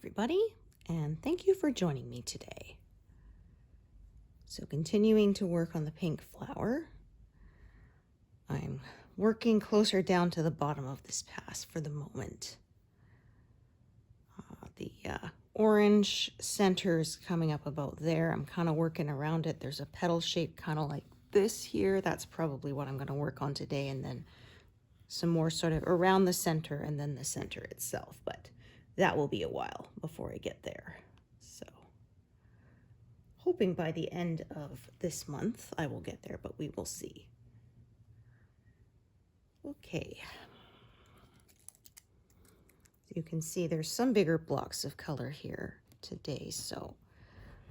everybody, and thank you for joining me today. So continuing to work on the pink flower, I'm working closer down to the bottom of this pass for the moment. The orange center is coming up about there. I'm kind of working around it. There's a petal shape kind of like this here. That's probably what I'm going to work on today, and then some more sort of around the center and then the center itself, but that will be a while before I get there. So hoping by the end of this month I will get there, but we will see. Okay. You can see there's some bigger blocks of color here today, so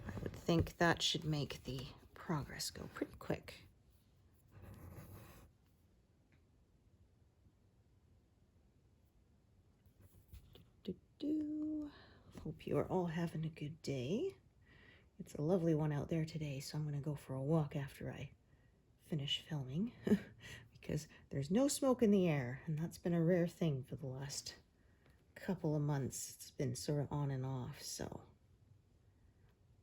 I would think that should make the progress go pretty quick. Hope you are all having a good day. It's a lovely one out there today, so I'm going to go for a walk after I finish filming because there's no smoke in the air, and that's been a rare thing for the last couple of months. It's been sort of on and off, so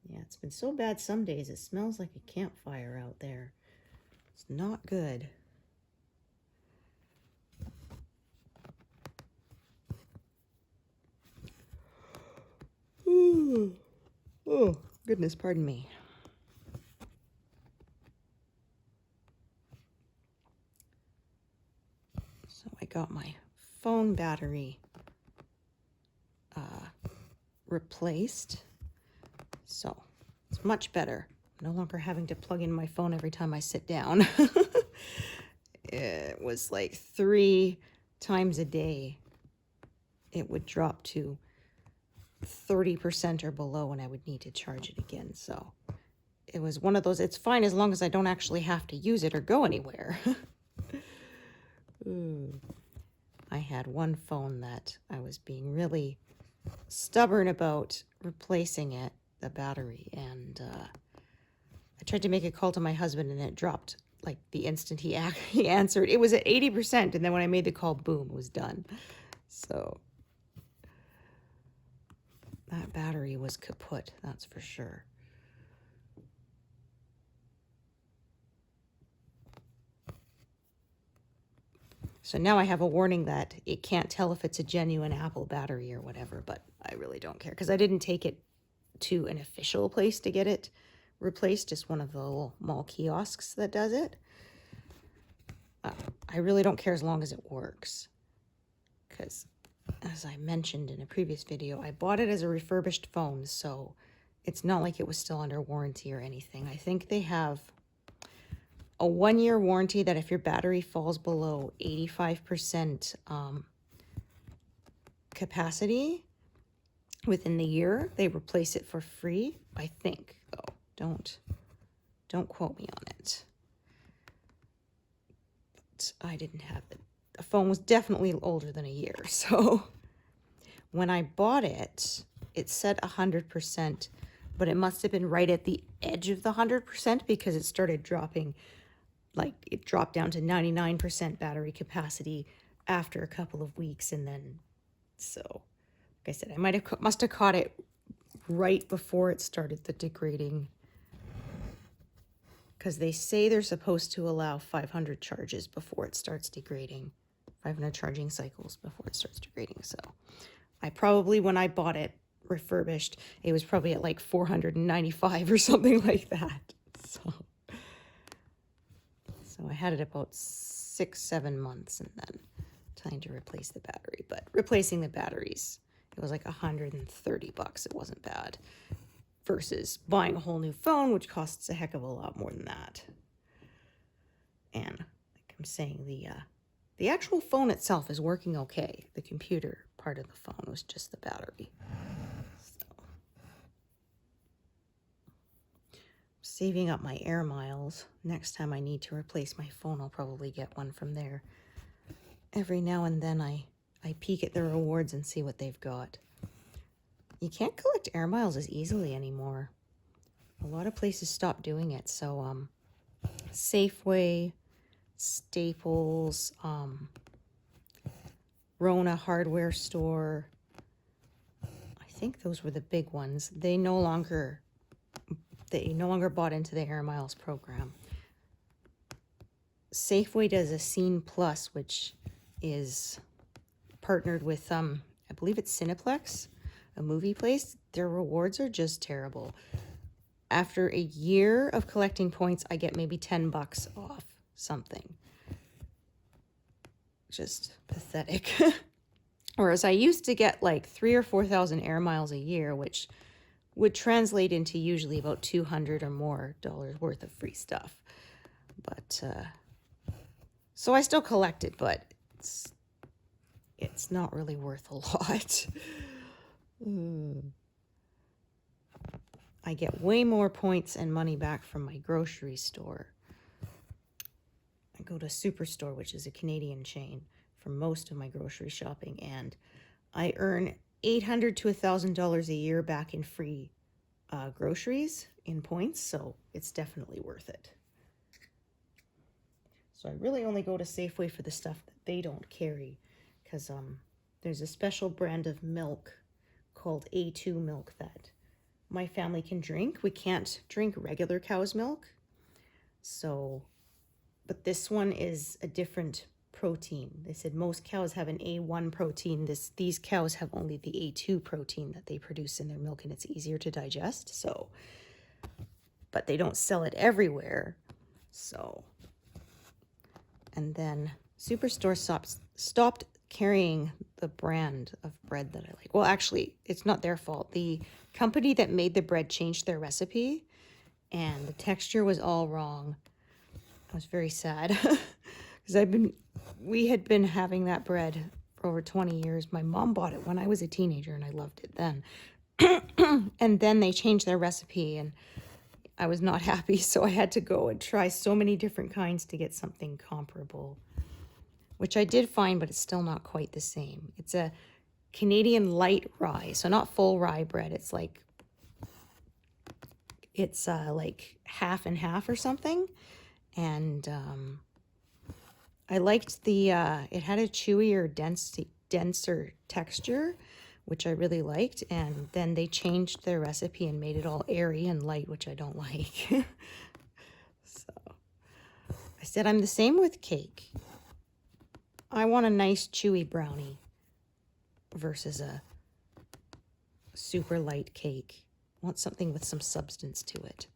yeah, it's been so bad some days it smells like a campfire out there. It's not good. Ooh. Oh, goodness, pardon me. So I got my phone battery replaced. So it's much better. I'm no longer having to plug in my phone every time I sit down. It was like 3 times a day. It would drop to 30% or below and I would need to charge it again. So it was one of those, it's fine as long as I don't actually have to use it or go anywhere. I had one phone that I was being really stubborn about replacing it, the battery, and I tried to make a call to my husband and it dropped like the instant he answered. It was at 80%, and then when I made the call, boom, it was done. So that battery was kaput, that's for sure. So now I have a warning that it can't tell if it's a genuine Apple battery or whatever, but I really don't care because I didn't take it to an official place to get it replaced, just one of the little mall kiosks that does it. I really don't care as long as it works because, as I mentioned in a previous video, I bought it as a refurbished phone, so it's not like it was still under warranty or anything. I think they have a 1-year warranty that if your battery falls below 85% capacity within the year, they replace it for free, I think, though. Don't quote me on it. But I didn't have it. The phone was definitely older than a year, so when I bought it, it said 100%, but it must have been right at the edge of the 100% because it started dropping. Like, it dropped down to 99% battery capacity after a couple of weeks, and then, so, like I said, I must have caught it right before it started the degrading, because they say they're supposed to allow 500 charges before it starts degrading, 500 charging cycles before it starts degrading. So I probably, when I bought it refurbished, it was probably at like 495 or something like that. So I had it about 6-7 months and then time to replace the battery. But replacing the batteries, it was like $130. It wasn't bad. Versus buying a whole new phone, which costs a heck of a lot more than that. And like I'm saying, the actual phone itself is working okay. The computer part of the phone was just the battery. Saving up my air miles. Next time I need to replace my phone, I'll probably get one from there. Every now and then I peek at the rewards and see what they've got. You can't collect air miles as easily anymore. A lot of places stopped doing it. So Safeway, Staples, Rona hardware store, I think those were the big ones. They no longer bought into the Air Miles program. Safeway does a Scene Plus, which is partnered with I believe it's Cineplex, a movie place. Their rewards are just terrible. After a year of collecting points, I get maybe $10 off something. Just pathetic. Whereas I used to get like 3,000 or 4,000 air miles a year, which would translate into usually about $200 or more worth of free stuff. But so I still collect it, but it's not really worth a lot. I get way more points and money back from my grocery store. I go to Superstore, which is a Canadian chain, for most of my grocery shopping, and I earn $800 to $1,000 a year back in free groceries in points, so it's definitely worth it. So I really only go to Safeway for the stuff that they don't carry, because there's a special brand of milk called A2 milk that my family can drink. We can't drink regular cow's milk, so, but this one is a different protein. They said most cows have an A1 protein. These cows have only the A2 protein that they produce in their milk, and it's easier to digest. So, but they don't sell it everywhere. So, and then Superstore stopped carrying the brand of bread that I like. Well, actually, it's not their fault. The company that made the bread changed their recipe, and the texture was all wrong. I was very sad because we had been having that bread for over 20 years. My mom bought it when I was a teenager, and I loved it then. And then they changed their recipe, and I was not happy, so I had to go and try so many different kinds to get something comparable, which I did find, but it's still not quite the same. It's a Canadian light rye, so not full rye bread. It's like half and half or something. And I liked it had a chewier, denser texture, which I really liked. And then they changed their recipe and made it all airy and light, which I don't like. So I said, I'm the same with cake. I want a nice chewy brownie versus a super light cake. I want something with some substance to it.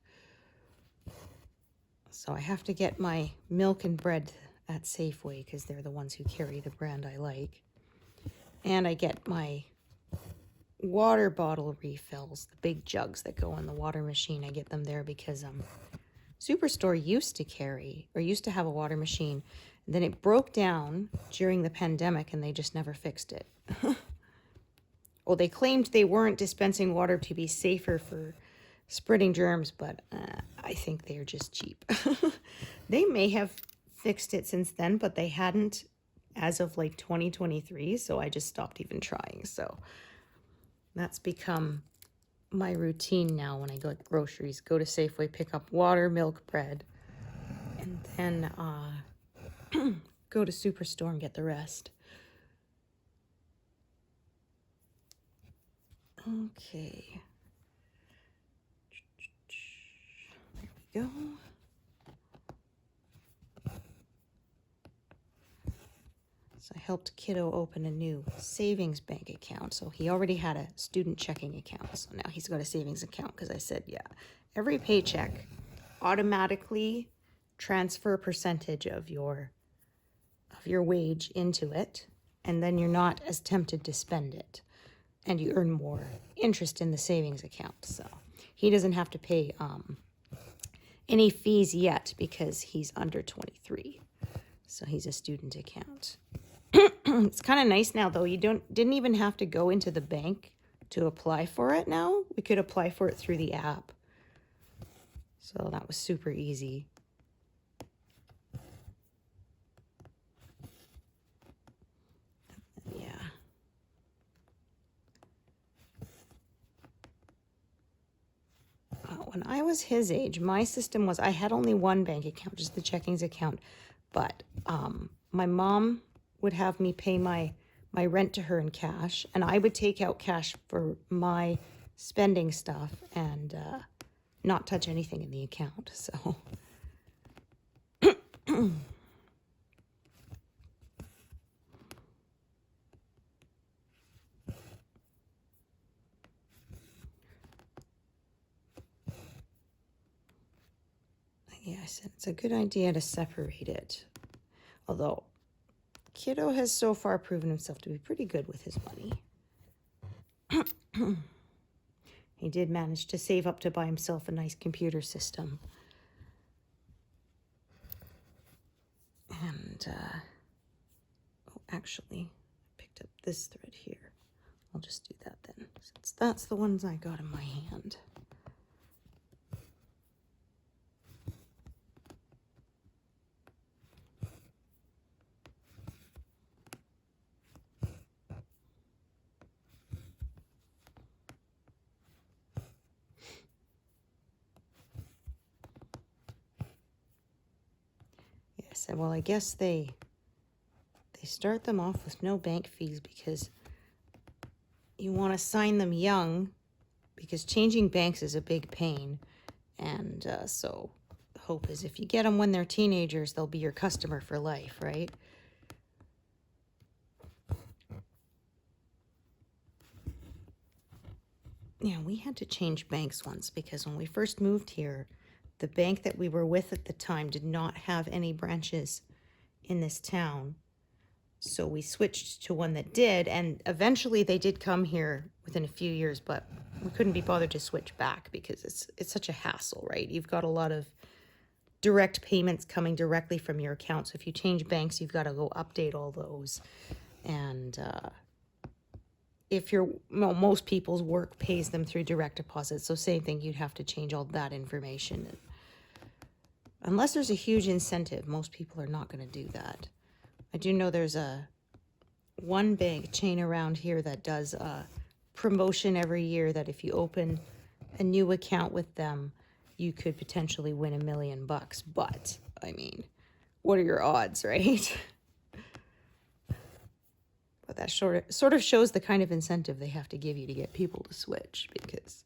So I have to get my milk and bread at Safeway because they're the ones who carry the brand I like. And I get my water bottle refills, the big jugs that go in the water machine. I get them there because Superstore used to have a water machine. And then it broke down during the pandemic and they just never fixed it. Well, they claimed they weren't dispensing water to be safer for spreading germs, but I think they're just cheap. They may have fixed it since then, but they hadn't as of like 2023, so I just stopped even trying. So that's become my routine now when I go to groceries. Go to Safeway, pick up water, milk, bread, and then go to Superstore and get the rest. Okay. There we go. So I helped kiddo open a new savings bank account. So he already had a student checking account. So now he's got a savings account because I said, yeah, every paycheck automatically transfer a percentage of your wage into it, and then you're not as tempted to spend it, and you earn more interest in the savings account. So he doesn't have to pay any fees yet because he's under 23. So he's a student account. It's kind of nice now, though. You didn't even have to go into the bank to apply for it now. We could apply for it through the app. So that was super easy. Yeah. When I was his age, my system was I had only one bank account, just the checkings account. But my mom would have me pay my my rent to her in cash, and I would take out cash for my spending stuff and not touch anything in the account. So yeah, I said it's a good idea to separate it. Although Kiddo has so far proven himself to be pretty good with his money. He did manage to save up to buy himself a nice computer system. And, oh, actually, I picked up this thread here. I'll just do that then, since that's the ones I got in my hand. Yes, well, I guess they start them off with no bank fees because you want to sign them young, because changing banks is a big pain. And so the hope is if you get them when they're teenagers, they'll be your customer for life, right? Yeah, we had to change banks once because when we first moved here, the bank that we were with at the time did not have any branches in this town. So we switched to one that did, and eventually they did come here within a few years, but we couldn't be bothered to switch back because it's such a hassle, right? You've got a lot of direct payments coming directly from your account. So if you change banks, you've got to go update all those. And if most people's work pays them through direct deposit, so same thing, you'd have to change all that information. And unless there's a huge incentive, most people are not going to do that. I do know there's one bank chain around here that does a promotion every year that if you open a new account with them, you could potentially win $1 million. But I mean, what are your odds, right? But that sort of shows the kind of incentive they have to give you to get people to switch, because,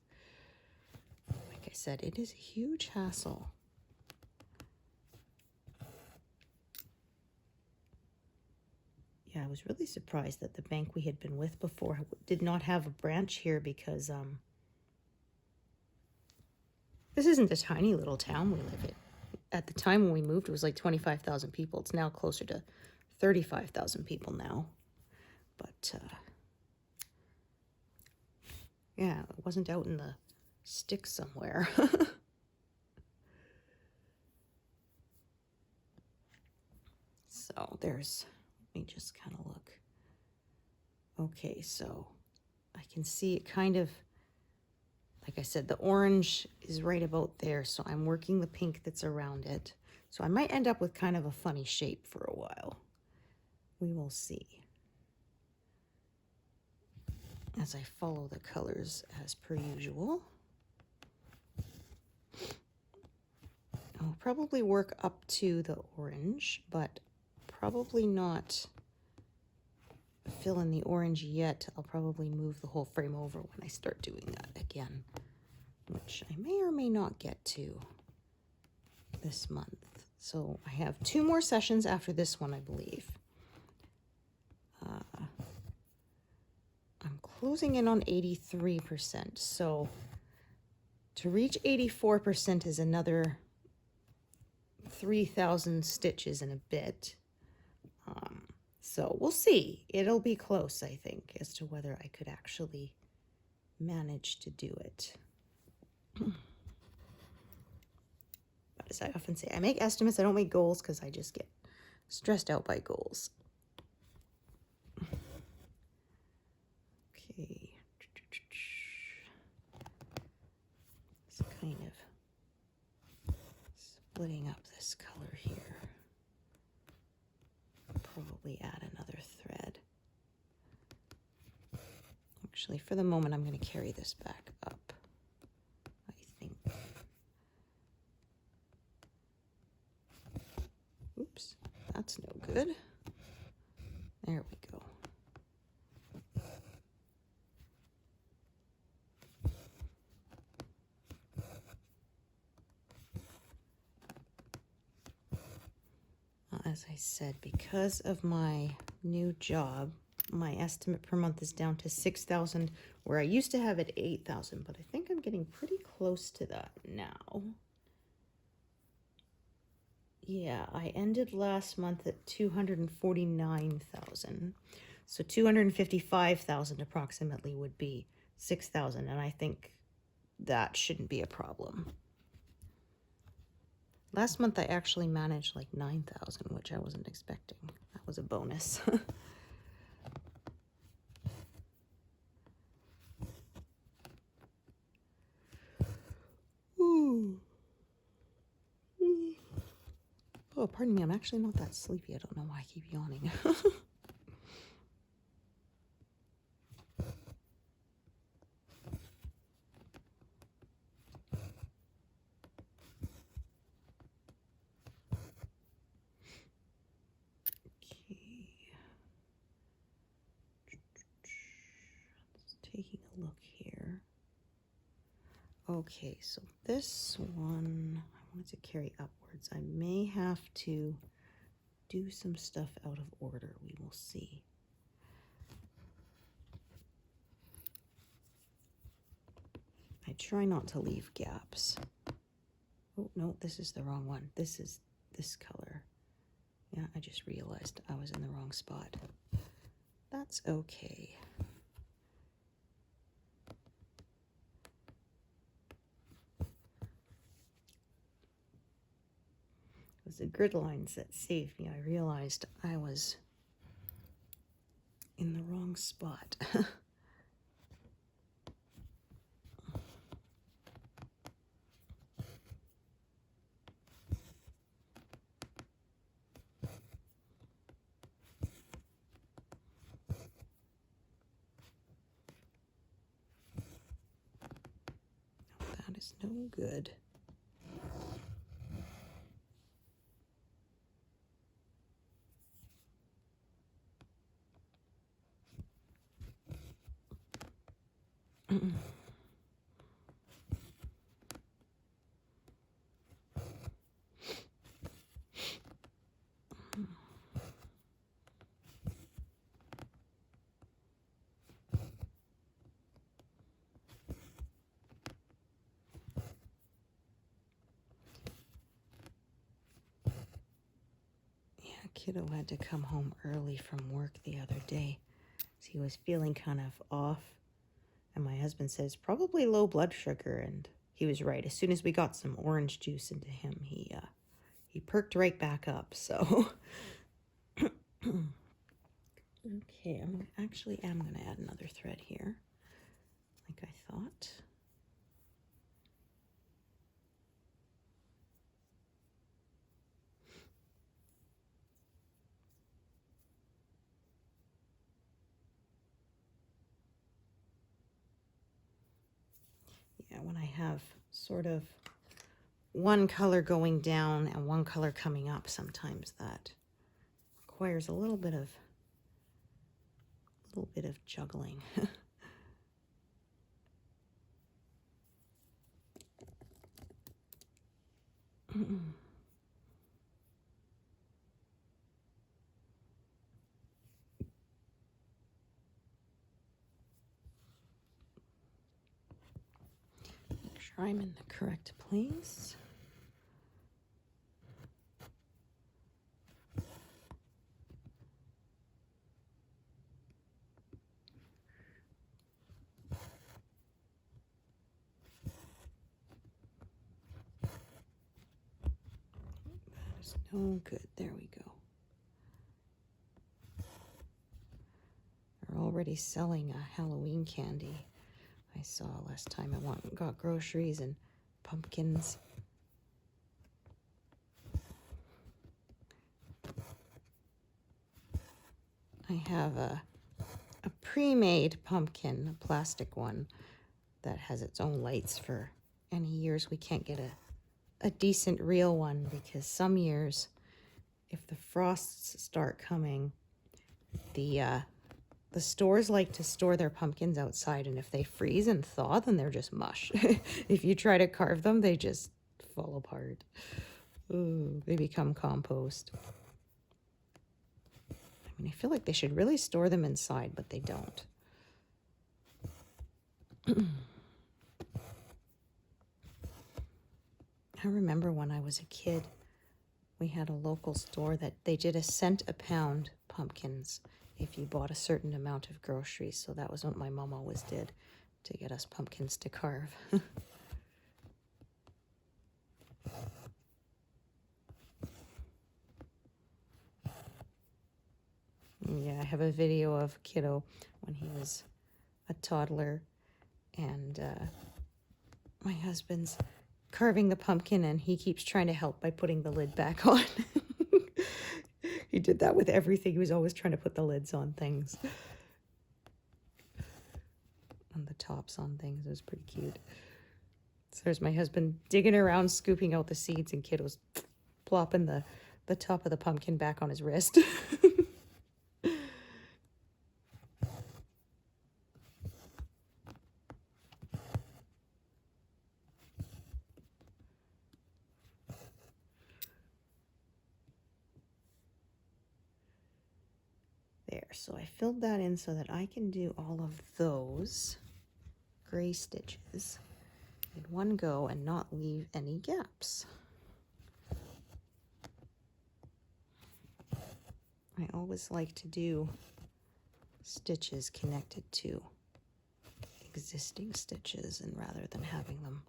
like I said, it is a huge hassle. Yeah, I was really surprised that the bank we had been with before did not have a branch here, because this isn't a tiny little town we live in. At the time when we moved, it was like 25,000 people. It's now closer to 35,000 people now. But, yeah, it wasn't out in the sticks somewhere. So there's, let me just kind of look. Okay, so I can see it kind of, like I said, the orange is right about there. So I'm working the pink that's around it. So I might end up with kind of a funny shape for a while. We will see. As I follow the colors as per usual. I'll probably work up to the orange, but probably not fill in the orange yet. I'll probably move the whole frame over when I start doing that again, which I may or may not get to this month. So I have 2 more sessions after this one, I believe. I'm closing in on 83%. So to reach 84% is another 3,000 stitches and a bit. So we'll see. It'll be close, I think, as to whether I could actually manage to do it. But as I often say, I make estimates, I don't make goals, because I just get stressed out by goals. Okay. It's kind of splitting up this color here. Probably add another thread. Actually, for the moment, I'm going to carry this back up, I think. Oops, that's no good. There we go. as I said, because of my new job, my estimate per month is down to 6,000, where I used to have it 8,000, but I think I'm getting pretty close to that now. Yeah, I ended last month at 249,000. So 255,000 approximately would be 6,000, and I think that shouldn't be a problem. Last month I actually managed like 9,000, which I wasn't expecting. That was a bonus. Ooh. Oh, pardon me, I'm actually not that sleepy. I don't know why I keep yawning. Taking a look here. Okay, so this one, I wanted to carry upwards. I may have to do some stuff out of order. We will see. I try not to leave gaps. Oh, no, this is the wrong one. This is this color. Yeah, I just realized I was in the wrong spot. That's okay. It was the grid lines that saved me. I realized I was in the wrong spot. That is no good. Kiddo had to come home early from work the other day. So he was feeling kind of off. And my husband says, probably low blood sugar. And he was right. As soon as we got some orange juice into him, he perked right back up. So, okay, I actually am going to add another thread here, like I thought. Yeah, when I have sort of one color going down and one color coming up, sometimes that requires a little bit of juggling. Make sure I'm in the correct place. Oh, good. There we go. They're already selling a Halloween candy. I saw last time I went and got groceries and pumpkins. I have a pre-made pumpkin, a plastic one, that has its own lights for any years we can't get a decent real one, because some years, if the frosts start coming, the stores like to store their pumpkins outside, and if they freeze and thaw, then they're just mush. If you try to carve them, they just fall apart. Ooh, they become compost. I mean, I feel like they should really store them inside, but they don't. I remember when I was a kid, we had a local store that they did a cent a pound pumpkins if you bought a certain amount of groceries. So that was what my mom always did to get us pumpkins to carve. Yeah, I have a video of kiddo when he was a toddler, and my husband's carving the pumpkin, and he keeps trying to help by putting the lid back on. He did that with everything. He was always trying to put the lids on things. On the tops on things. It was pretty cute. So there's my husband digging around, scooping out the seeds, and kiddo's plopping the top of the pumpkin back on his wrist. There, so I filled that in so that I can do all of those gray stitches in one go and not leave any gaps. I always like to do stitches connected to existing stitches and rather than having them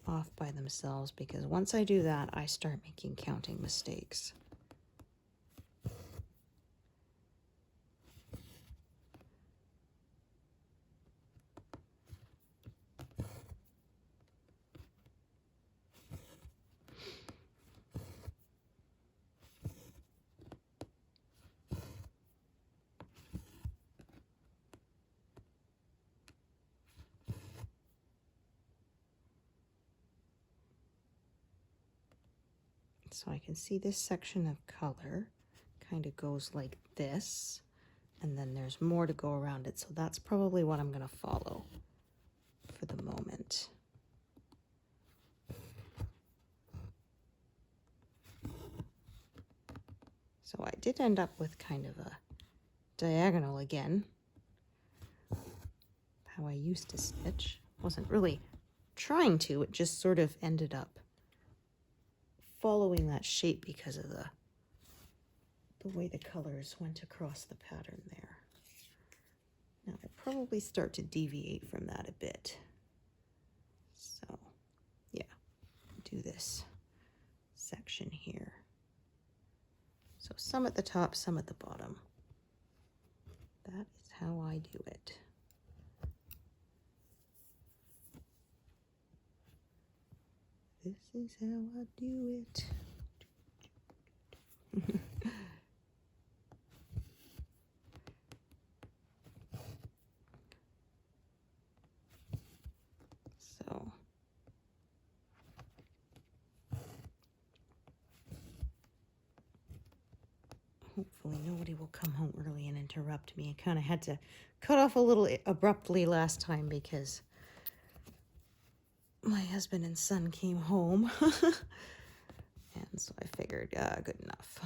off by themselves, because once I do that, I start making counting mistakes. So I can see this section of color kind of goes like this, and then there's more to go around it. So that's probably what I'm going to follow for the moment. So I did end up with kind of a diagonal again, how I used to stitch. Wasn't really trying to, it just sort of ended up following that shape because of the way the colors went across the pattern there. Now I'll probably start to deviate from that a bit. So yeah, do this section here. So some at the top, some at the bottom. That is how I do it. This is how I do it. So hopefully nobody will come home early and interrupt me. I kind of had to cut off a little abruptly last time because my husband and son came home. And so I figured, good enough.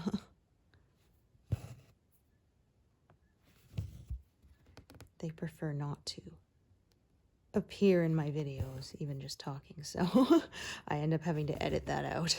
They prefer not to appear in my videos, even just talking, so I end up having to edit that out.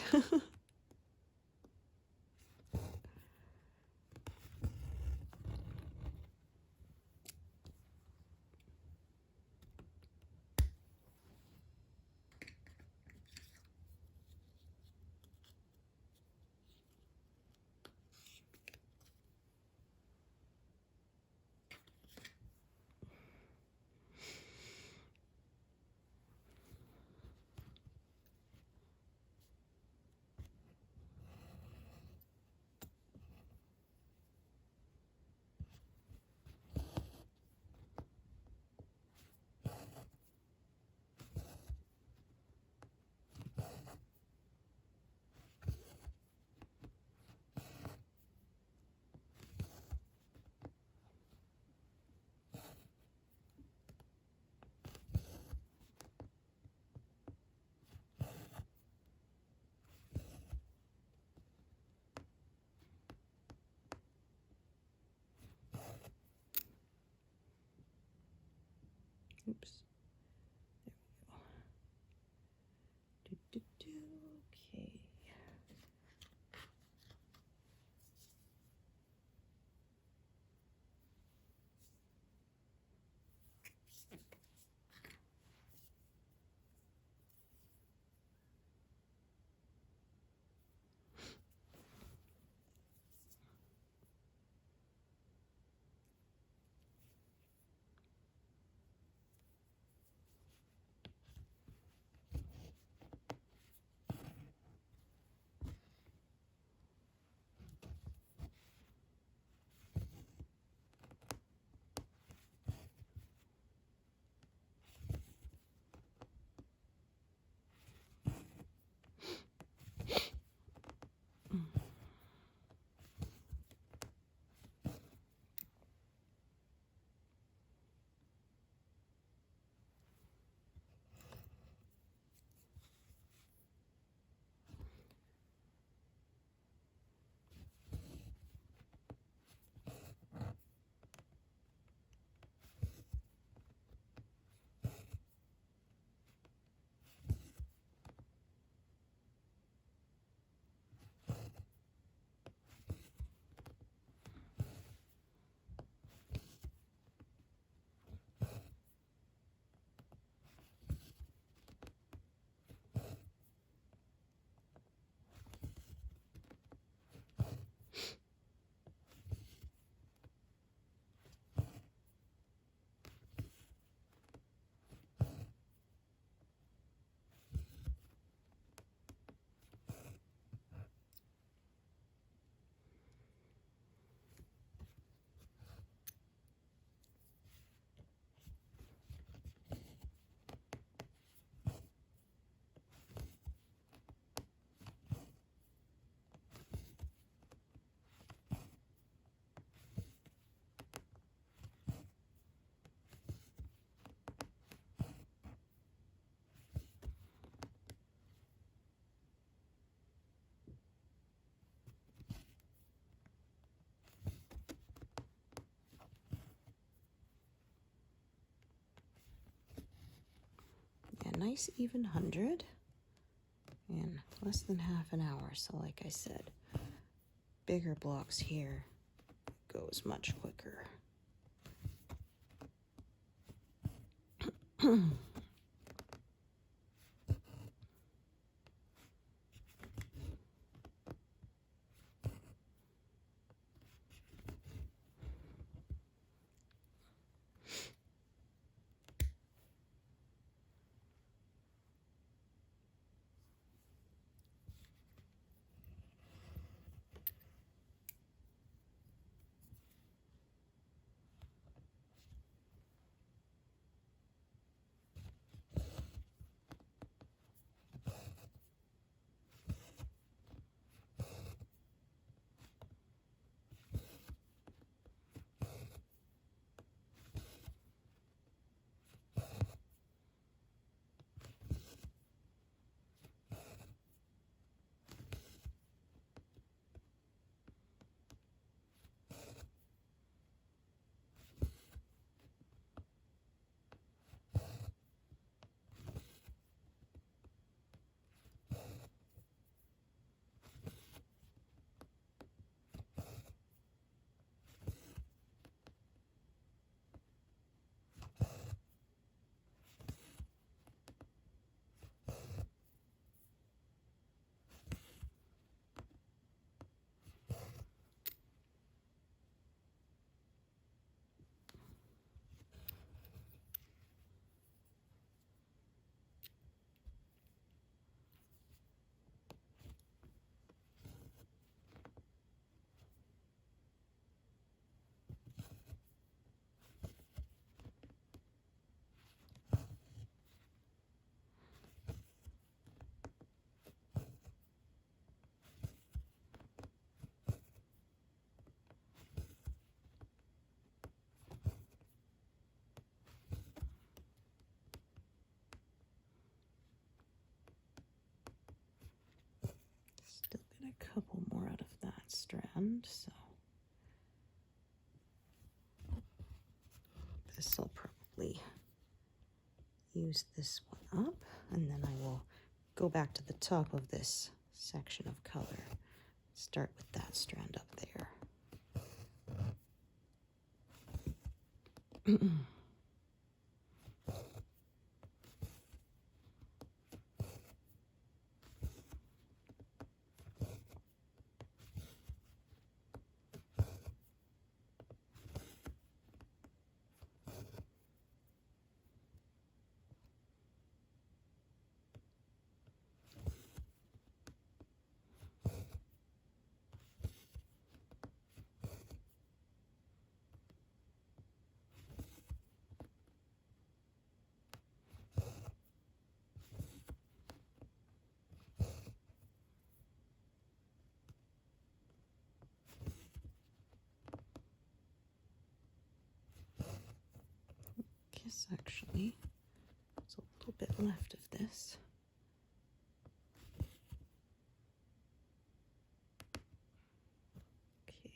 Oops. There we go. Okay. A nice even 100 in less than half an hour. So like I said, bigger blocks here goes much quicker. Still get a couple more out of that strand, so this will probably use this one up, and then I will go back to the top of this section of color. Start with that strand up there. Actually, there's a little bit left of this. Okay.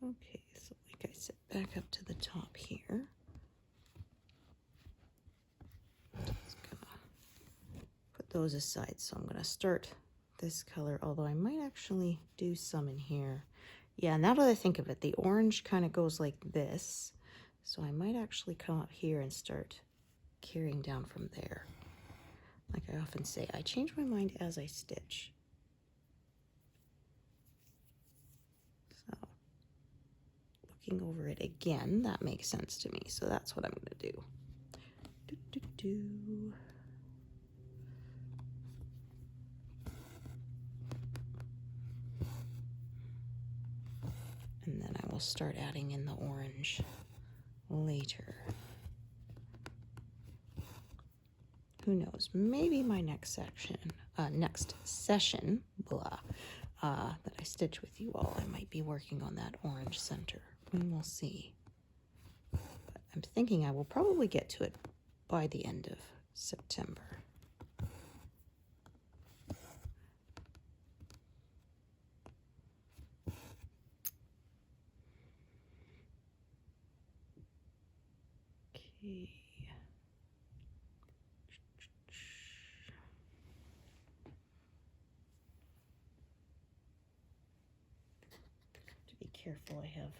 Okay, so like I said, back up to the top here. Just gonna put those aside. So I'm gonna start this color, although I might actually do some in here. Yeah, now that I think of it, the orange kind of goes like this. So I might actually come up here and start carrying down from there. Like I often say, I change my mind as I stitch. So looking over it again, that makes sense to me. So that's what I'm going to do. And then I will start adding in the orange later. Who knows? Maybe my next session, that I stitch with you all, I might be working on that orange center. We will see. But I'm thinking I will probably get to it by the end of September. Okay. Careful, I have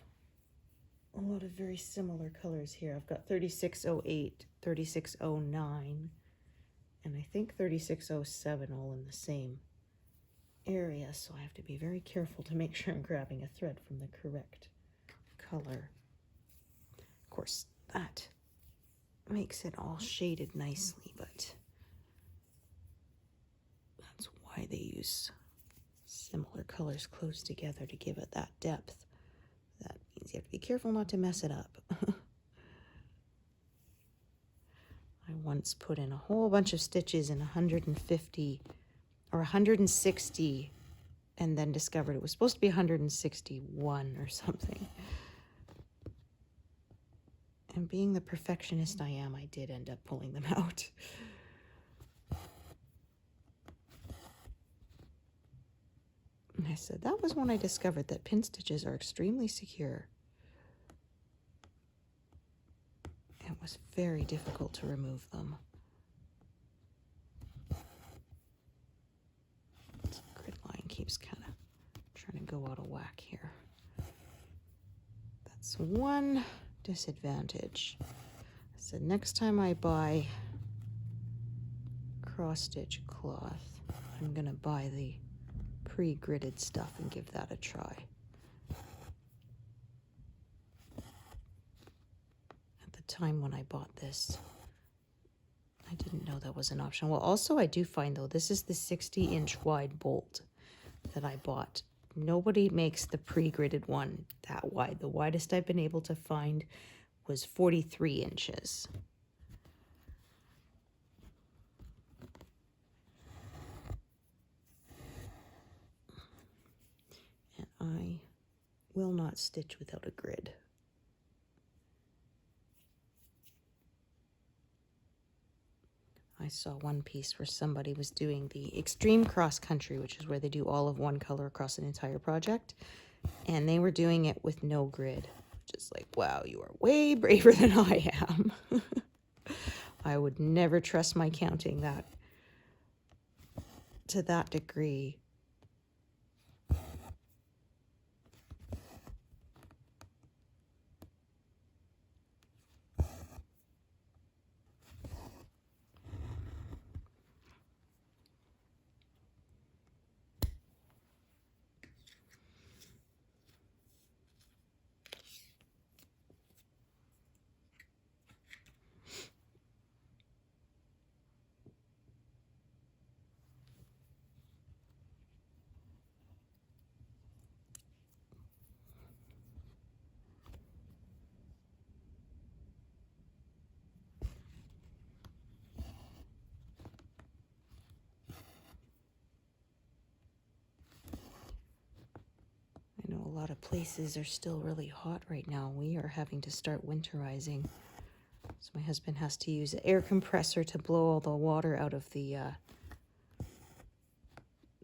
a lot of very similar colors here. I've got 3608, 3609, and I think 3607 all in the same area, so I have to be very careful to make sure I'm grabbing a thread from the correct color. Of course, that makes it all shaded nicely, but why they use similar colors close together to give it that depth. That means you have to be careful not to mess it up. I once put in a whole bunch of stitches in 150 or 160 and then discovered it was supposed to be 161 or something. And being the perfectionist I am, I did end up pulling them out. And I said, that was when I discovered that pin stitches are extremely secure. It was very difficult to remove them. This grid line keeps kind of trying to go out of whack here. That's one disadvantage. I said, next time I buy cross-stitch cloth, I'm going to buy the pre-gridded stuff and give that a try. At the time when I bought this, I didn't know that was an option. Well, also I do find, though, this is the 60-inch wide bolt that I bought. Nobody makes the pre-gridded one that wide. The widest I've been able to find was 43 inches. And I will not stitch without a grid. I saw one piece where somebody was doing the extreme cross country, which is where they do all of one color across an entire project. And they were doing it with no grid. Just like, wow, you are way braver than I am. I would never trust my counting that to that degree. I know a lot of places are still really hot right now. We are having to start winterizing. So my husband has to use an air compressor to blow all the water out of the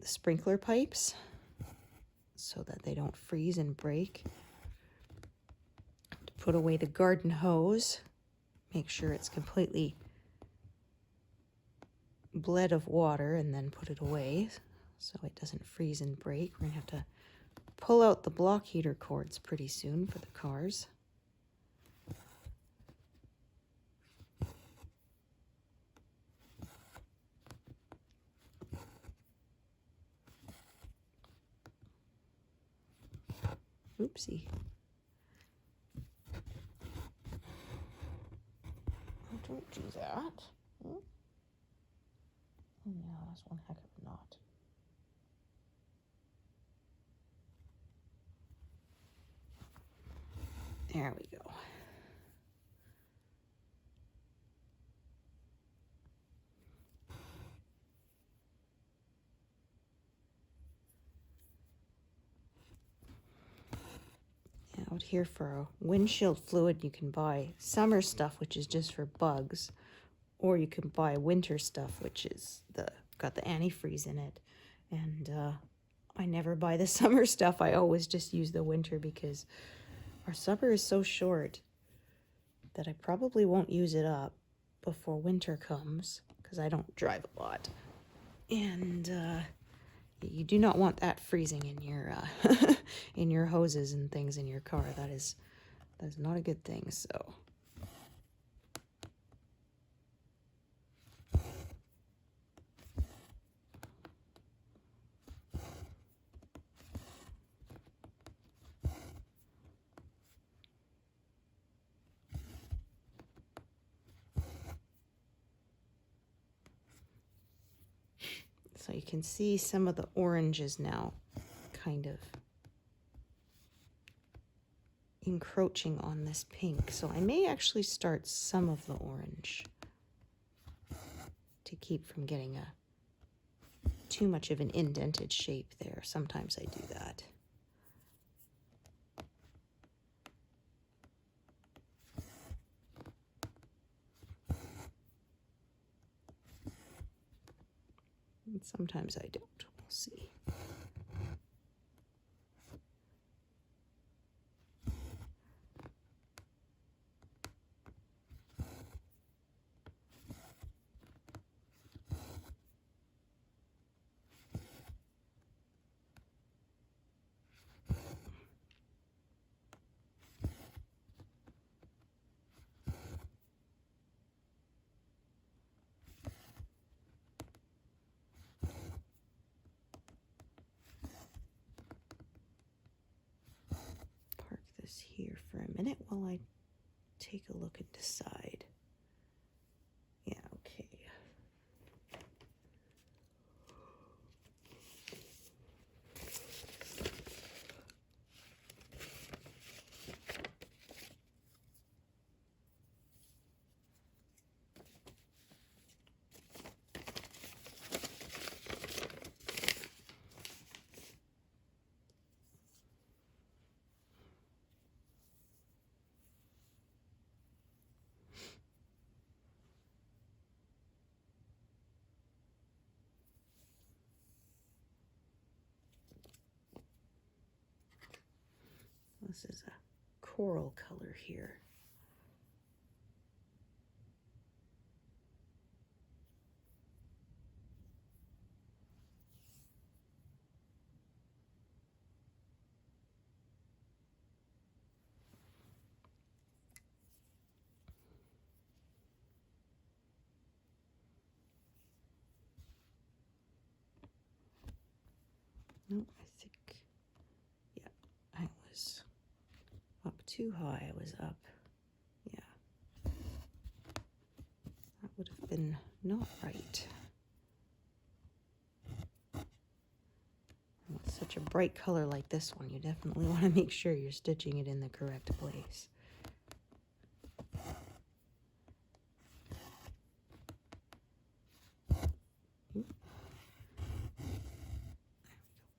sprinkler pipes so that they don't freeze and break. To put away the garden hose, make sure it's completely bled of water, and then put it away so it doesn't freeze and break. We're gonna have to pull out the block heater cords pretty soon for the cars. Oopsie. Oh, don't do that. Oh, yeah, that's one heck of a knot. There we go. Out here for windshield fluid, you can buy summer stuff, which is just for bugs, or you can buy winter stuff, which is got the antifreeze in it. And I never buy the summer stuff. I always just use the winter because our summer is so short that I probably won't use it up before winter comes because I don't drive a lot. And you do not want that freezing in your in your hoses and things in your car. That is not a good thing. So So you can see some of the orange is now kind of encroaching on this pink. So I may actually start some of the orange to keep from getting too much of an indented shape there. Sometimes I do that. And sometimes I don't. We'll see. Here for a minute while I take a look and decide. Yeah, okay. This is a coral color here. No, I think, yeah, I was up too high. I was up, yeah. That would have been not right. With such a bright color like this one, you definitely want to make sure you're stitching it in the correct place.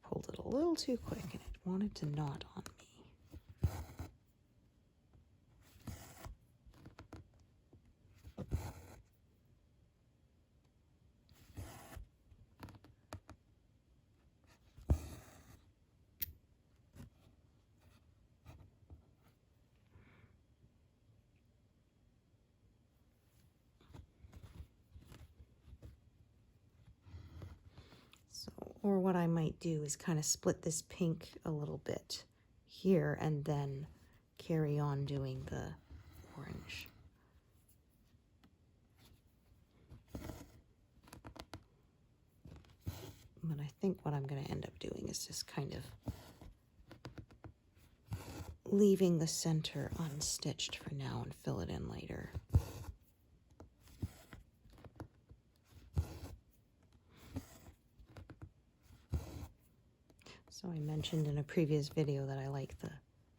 Pulled it a little too quick and it wanted to knot on me. Or what I might do is kind of split this pink a little bit here and then carry on doing the orange. But I think what I'm going to end up doing is just kind of leaving the center unstitched for now and fill it in later. So I mentioned in a previous video that I like the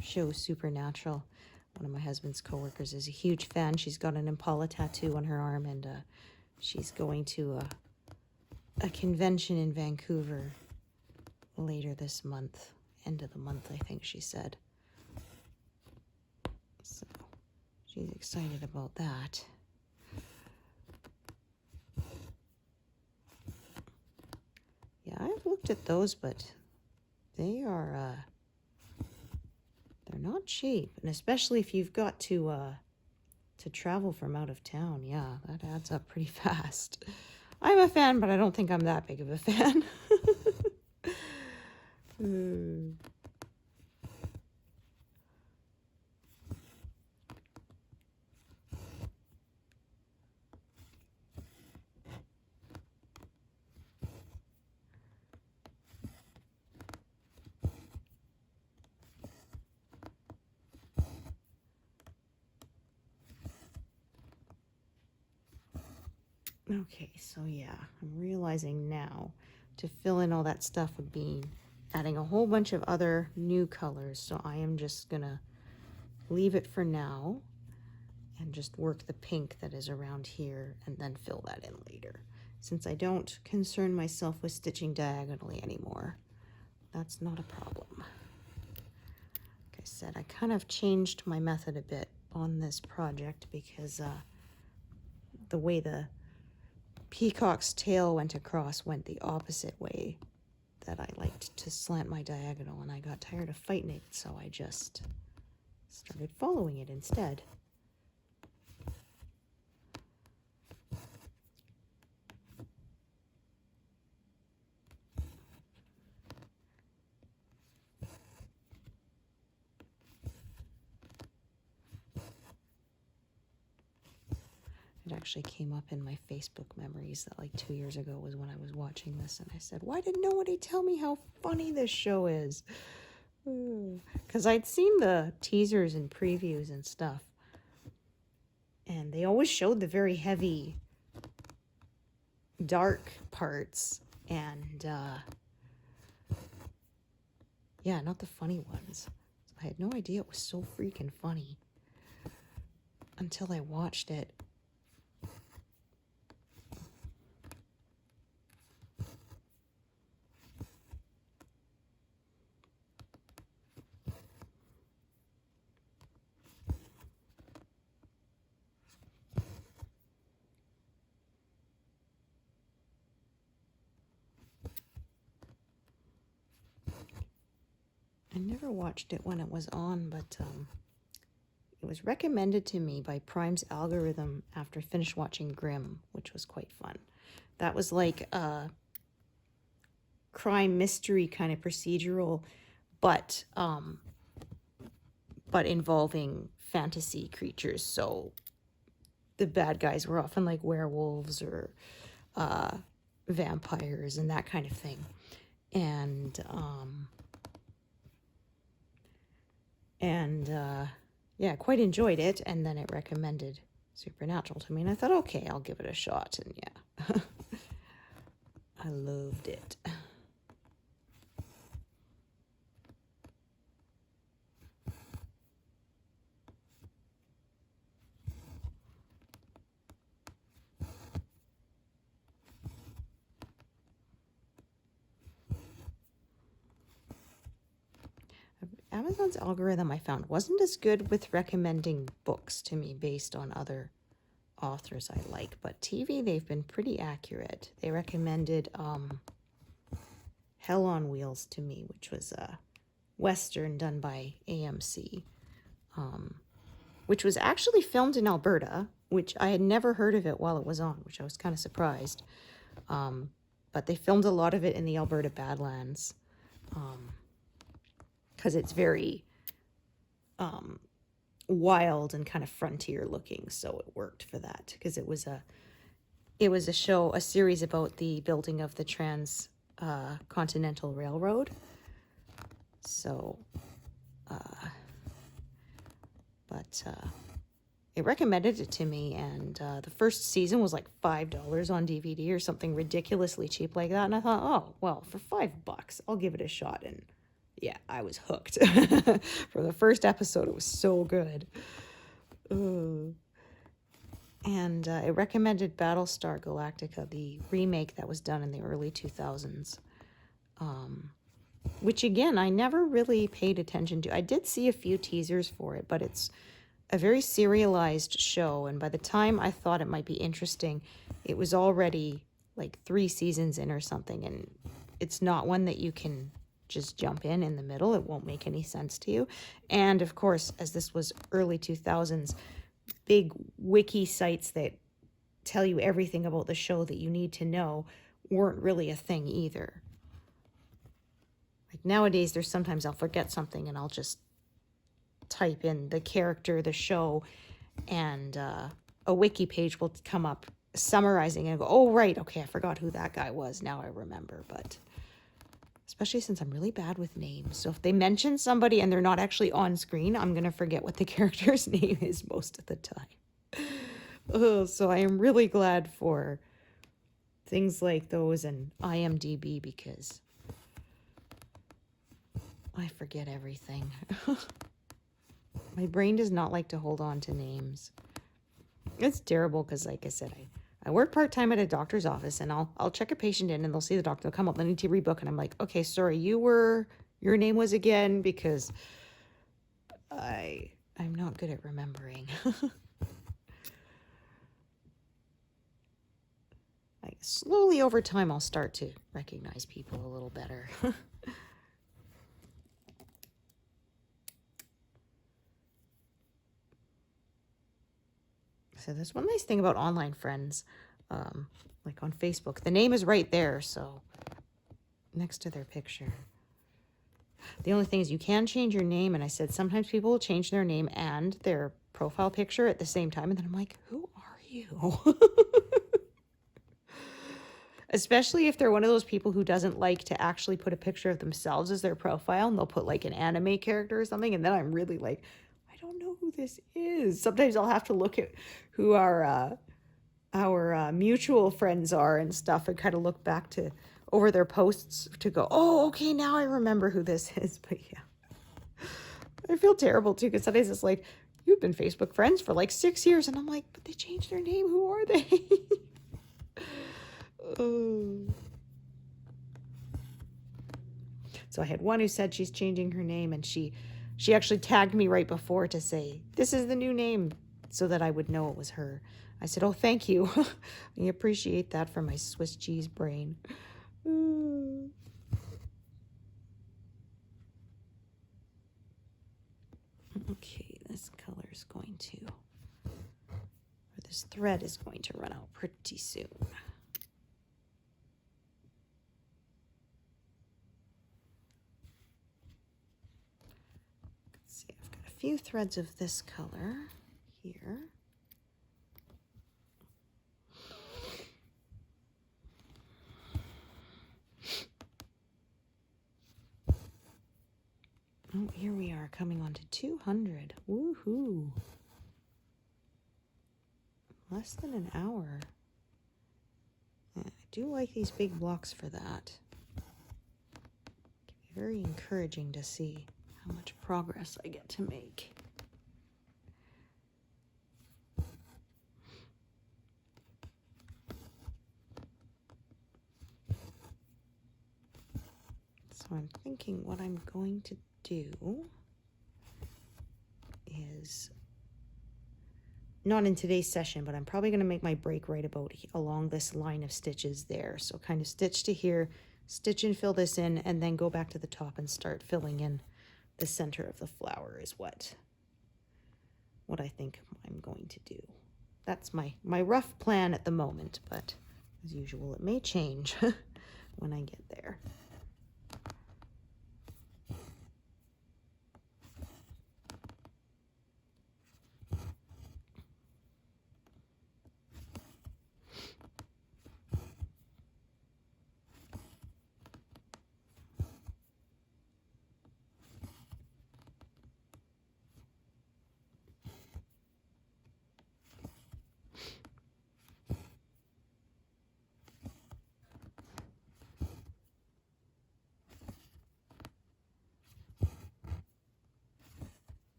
show Supernatural. One of my husband's coworkers is a huge fan. She's got an Impala tattoo on her arm, and she's going to a convention in Vancouver later this month. End of the month, I think she said. So she's excited about that. Yeah, I've looked at those, but they are, they're not cheap. And especially if you've got to travel from out of town. Yeah, that adds up pretty fast. I'm a fan, but I don't think I'm that big of a fan. Okay, so yeah, I'm realizing now to fill in all that stuff would be adding a whole bunch of other new colors. So I am just gonna leave it for now and just work the pink that is around here and then fill that in later. Since I don't concern myself with stitching diagonally anymore, that's not a problem. Like I said, I kind of changed my method a bit on this project because the way the peacock's tail went across went the opposite way that I liked to slant my diagonal, and I got tired of fighting it, so I just started following it instead. It actually came up in my Facebook memories that like 2 years ago was when I was watching this, and I said, why did nobody tell me how funny this show is? Because I'd seen the teasers and previews and stuff, and they always showed the very heavy, dark parts, and yeah, not the funny ones. So I had no idea it was so freaking funny until I watched it. I never watched it when it was on, but it was recommended to me by Prime's algorithm after I finished watching Grimm, which was quite fun. That was like a crime mystery kind of procedural, but involving fantasy creatures. So the bad guys were often like werewolves or vampires and that kind of thing. And yeah, quite enjoyed it. And then it recommended Supernatural to me, and I thought, okay, I'll give it a shot. And yeah, I loved it. Amazon's algorithm, I found, wasn't as good with recommending books to me based on other authors I like, but TV, they've been pretty accurate. They recommended Hell on Wheels to me, which was a Western done by AMC, which was actually filmed in Alberta, which I had never heard of it while it was on, which I was kind of surprised. But they filmed a lot of it in the Alberta Badlands, because it's very wild and kind of frontier looking, so it worked for that, because it was a show, a series about the building of the Continental Railroad. So it recommended it to me, and the first season was like $5 on DVD or something ridiculously cheap like that, and I thought, oh well, for $5 I'll give it a shot. And yeah, I was hooked. For the first episode, it was so good. And it recommended Battlestar Galactica, the remake that was done in the early 2000s. Which, again, I never really paid attention to. I did see a few teasers for it, but it's a very serialized show. And by the time I thought it might be interesting, it was already like 3 seasons in or something. And it's not one that you can just jump in the middle. It won't make any sense to you. And of course, as this was early 2000s, big wiki sites that tell you everything about the show that you need to know weren't really a thing either. Like nowadays, there's sometimes I'll forget something and I'll just type in the character, the show, and a wiki page will come up summarizing and go, oh, right, okay, I forgot who that guy was. Now I remember. But especially since I'm really bad with names. So if they mention somebody and they're not actually on screen, I'm going to forget what the character's name is most of the time. So I am really glad for things like those and IMDb because I forget everything. My brain does not like to hold on to names. It's terrible because, like I said, I work part-time at a doctor's office, and I'll check a patient in, and they'll see the doctor. They'll come up, they need to rebook, and I'm like, okay, sorry, your name was again, because I'm not good at remembering. Slowly over time, I'll start to recognize people a little better. So there's one nice thing about online friends, like on Facebook. The name is right there, so next to their picture. The only thing is you can change your name, and I said sometimes people will change their name and their profile picture at the same time, and then I'm like, who are you? Especially if they're one of those people who doesn't like to actually put a picture of themselves as their profile, and they'll put like an anime character or something, and then I'm really like, I don't know who this is. Sometimes I'll have to look at who our mutual friends are and stuff, and kind of look back to over their posts to go, oh, okay, now I remember who this is. But yeah, I feel terrible too, because sometimes it's like, you've been Facebook friends for like 6 years, and I'm like, but they changed their name. Who are they? So I had one who said she's changing her name, and she actually tagged me right before to say, this is the new name, so that I would know it was her. I said, oh, thank you. I appreciate that from my Swiss cheese brain. Okay, this color is going to, or this thread is going to run out pretty soon. Let's see, I've got a few threads of this color here. Oh, here we are coming on to 200. Woohoo. Less than an hour. Yeah, I do like these big blocks for that. It can be very encouraging to see how much progress I get to make. So I'm thinking what I'm going to do is, not in today's session, but I'm probably going to make my break right about along this line of stitches there. So kind of stitch to here, stitch and fill this in, and then go back to the top and start filling in the center of the flower is what I think I'm going to do. That's my rough plan at the moment, but as usual, it may change when I get there.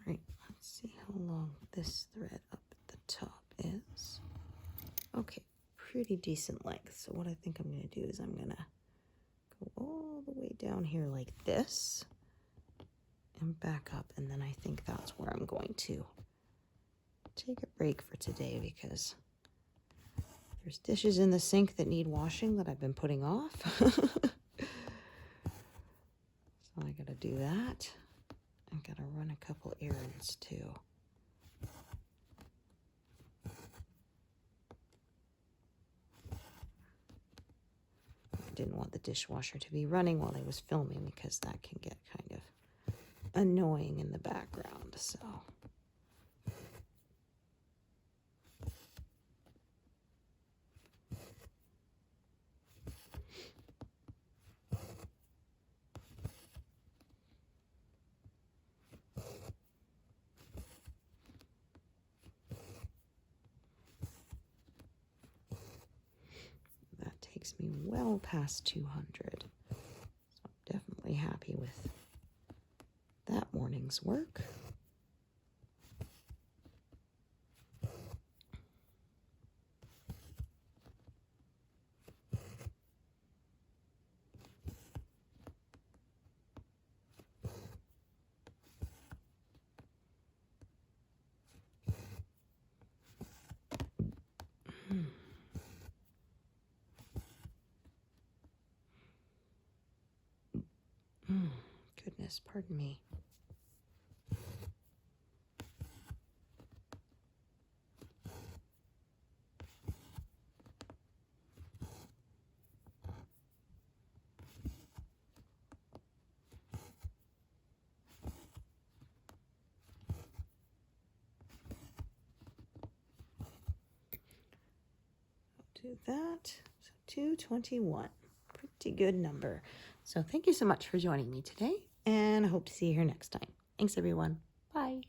right, let's see how long this thread up at the top is. Okay, pretty decent length. So what I think I'm going to do is I'm going to go all the way down here like this and back up, and then I think that's where I'm going to take a break for today because there's dishes in the sink that need washing that I've been putting off. So I gotta do that. I gotta run a couple errands too. I didn't want the dishwasher to be running while I was filming because that can get kind of annoying in the background, so. That takes me well past 200. So I'm definitely happy with that morning's work. Goodness, pardon me. Do that. So 221. Pretty good number. So thank you so much for joining me today, and I hope to see you here next time. Thanks, everyone. Bye.